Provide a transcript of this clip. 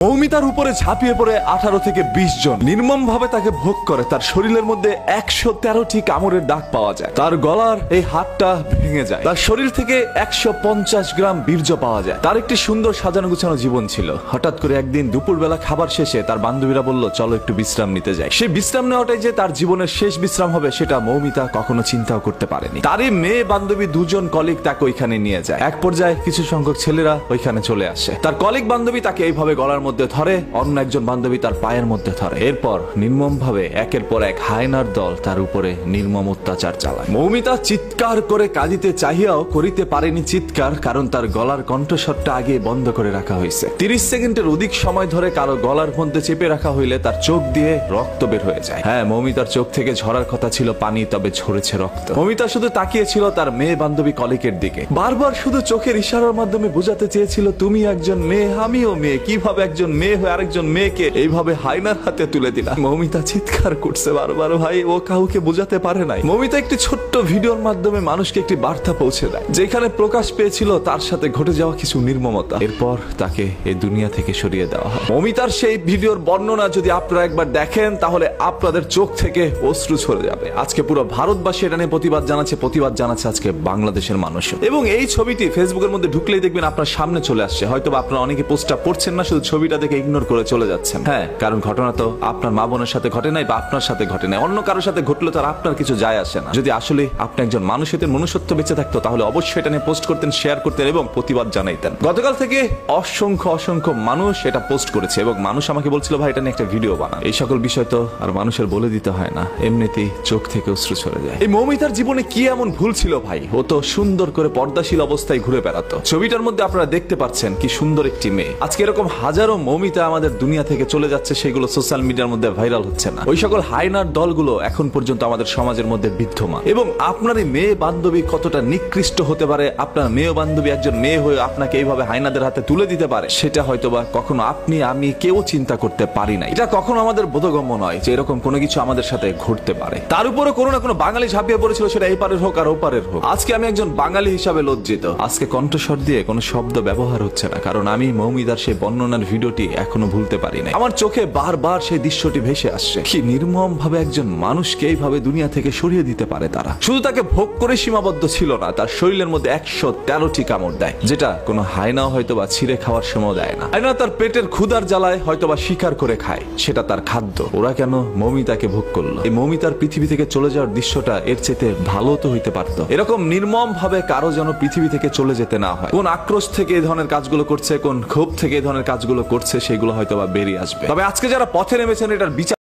মৌমিতার উপরে ঝাঁপিয়ে পড়ে 18 থেকে 20 জন নির্মমভাবে তাকে ভোগ করে। তার শরীরের মধ্যে 113টি কামড়ের দাগ পাওয়া যায়। তার গলার এই হাতটা ভেঙে যায়। তার শরীর থেকে 150 গ্রাম বীর্য পাওয়া যায়। তার একটি সুন্দর সাজানো গুছানো জীবন ছিল। হঠাৎ করে একদিন দুপুরবেলা খাবার শেষে তার বান্ধবীরা বলল, চলো একটু বিশ্রাম নিতে যাই। সেই বিশ্রাম নেওয়াটাই যে তার জীবনের শেষ বিশ্রাম হবে সেটা মৌমিতা কখনো চিন্তাও করতে পারেনি। তারই মেয়ে বান্ধবী দুজন কলিগ তাকে ওইখানে নিয়ে যায়। এক পর্যায়ে কিছু সংখ্যক ছেলেরা ওইখানে চলে আসে। তার কলিগ বান্ধবী তাকে এইভাবে গলার মধ্যে ধরে, অন্য একজন বান্ধবী তার পায়ের মধ্যে ধরে। এরপর নির্মম ভাবে একের পর এক হায়নার দল তার উপরে নির্মম অত্যাচার চালায়। মৌমিতা চিৎকার করে কাঁদিতে চাহিয়াও করিতে পারেনি চিৎকার, কারণ তার গলার কণ্ঠস্বরটা আগে বন্ধ করে রাখা হয়েছে। 30 সেকেন্ডের অধিক সময় ধরে কারো গলার মধ্যে চেপে রাখা হইলে তার চোখ দিয়ে রক্ত বের হয়ে যায়। হ্যাঁ, মৌমিতার চোখ থেকে ঝরার কথা ছিল পানি, তবে ঝরেছে রক্ত। মৌমিতা শুধু তাকিয়েছিল তার মেয়ে বান্ধবী কলিকের দিকে। বারবার শুধু চোখের ইশারার মাধ্যমে বোঝাতে চেয়েছিল, তুমি একজন মেয়ে, আমিও মেয়ে। কিভাবে একজন মেয়ে হয়ে আরেকজন মেয়েকে এইভাবে হায়নার হাতে তুলে দিলা। মৌমিতা চিৎকার করছে বারবার। ভাই, ও কাউকে বোঝাতে পারে নাই। মৌমিতা একটি ছোট্ট ভিডিওর মাধ্যমে মানুষকে একটি বার্তা পৌঁছে দেয়, যেখানে প্রকাশ পেয়েছিল তার সাথে ঘটে যাওয়া কিছু নির্মমতা। এরপর তাকে এই দুনিয়া থেকে সরিয়ে দেওয়া হয়। মৌমিতার সেই ভিডিওর বর্ণনা যদি আপনারা একবার দেখেন, তাহলে আপনাদের চোখ থেকে অশ্রু ঝরে যাবে। আজকে পুরো ভারতবাসী এটা নিয়ে প্রতিবাদ জানাচ্ছে আজকে বাংলাদেশের মানুষ। এবং এই ছবিটি ফেসবুকের মধ্যে ঢুকলেই দেখবেন আপনার সামনে চলে আসছে। হয়তো আপনারা অনেকে পোস্টটা পড়ছেন না, শুধু ছবিটা দেখে ইগনোর করে চলে যাচ্ছেন। হ্যাঁ, কারণ ঘটনা তো আপনার মা বোনের সাথে ঘটে নাই বা আপনার সাথে ঘটে নাই, অন্য কারোর সাথে ঘটলে তো আর আপনার কিছু যায় আসে না। যদি আসলে আপনি একজন মানুষের মনুষ্যত্ব বেঁচে থাকতো, তাহলে অবশ্যই এটা নিয়ে পোস্ট করতেন, শেয়ার করতেন এবং প্রতিবাদ জানাইতেন। গতকাল থেকে অসংখ্য মানুষ এটা পোস্ট করেছে এবং মানুষ আমাকে বলছিল, ভাই এটা নিয়ে একটা ভিডিও বানান। এই সকল বিষয় তো আর মানুষের বলে দিতে হয় না, এমনিতেই চোখ থেকে অশ্রু ছড়ে যায়। এই মৌমিতার জীবনে কি এমন ভুল ছিল ভাই? ও তো সুন্দর করে পর্দাশীল অবস্থায় ঘুরে বেড়াতো। ছবিটার মধ্যে আপনারা দেখতে পাচ্ছেন কি সুন্দর একটি মেয়ে। আজকে এরকম হাজারো মৌমিতা আমাদের দুনিয়া থেকে চলে যাচ্ছে, সেগুলো সোশ্যাল মিডিয়ার মধ্যে ভাইরাল হচ্ছে না। ওই সকল হায়নার দলগুলো এখন পর্যন্ত আমাদের সমাজের মধ্যে বিদ্যমান। এবং আপনার এই মেয়ে বান্ধবী কতটা নিকৃষ্ট হতে পারে, আপনার মেয়ে বান্ধবী একজন মেয়ে হয়ে আপনাকে এইভাবে হায়নাদের হাতে তুলে দিতে পারে, সেটা হয়তোবা কখনো আপনি আমি কেউ চিন্তা করতে পারি না। এটা কখনো আমাদের বোধগম্য নয় যে এরকম কোনো কিছু আমাদের সাথে ঘটতে পারে। তার উপরে কোনো না কোনো বাঙালি ঝাঁপিয়ে পড়েছিল, সেটা এই পারের হোক আর ওপারের হোক। আজকে আমি একজন বাঙালি হিসাবে লজ্জিত। আজকে কণ্ঠস্বর দিয়ে কোনো শব্দ ব্যবহার হচ্ছে না, কারণ আমি মৌমিতার সেই বর্ণনার ভিডিওটি এখনো ভুলতে পারি না। আমার চোখে বারবার সেই দৃশ্যটি ভেসে আসছে। কি নির্মম ভাবে একজন মানুষকে এইভাবে দুনিয়া থেকে সরিয়ে দিতে পারে তারা। শুধু তাকে ভোগ করে সীমাবদ্ধ ছিল না, তার শরীরের মধ্যে 113টি কামড় দেয়, যেটা কোনো হায়নাও হয়তো বা ছিঁড়ে খাওয়ার সময় দেয় না। হায়না তার পেটের ক্ষুধার জ্বালায় হয়তো বা শিকার করে খায়, সেটা তার খাদ্য। ওরা কেন মৌমিতাকে ভোগ করলো? এই মৌমিতার পৃথিবী থেকে চলে যাওয়ার দৃশ্যটা এর চেয়ে ভালো তো হইতে পারতো। এরকম নির্মম ভাবে কারো যেন পৃথিবী থেকে চলে যেতে না হয়। কোন আক্রোশ থেকে এই ধরনের কাজগুলো করছে, কোন ক্ষোভ থেকে এই ধরনের কাজগুলো করছে, সেগুলো হয়তো বা বেরিয়ে আসবে। তবে আজকে যারা পথে নেমেছেন, এটার বিচার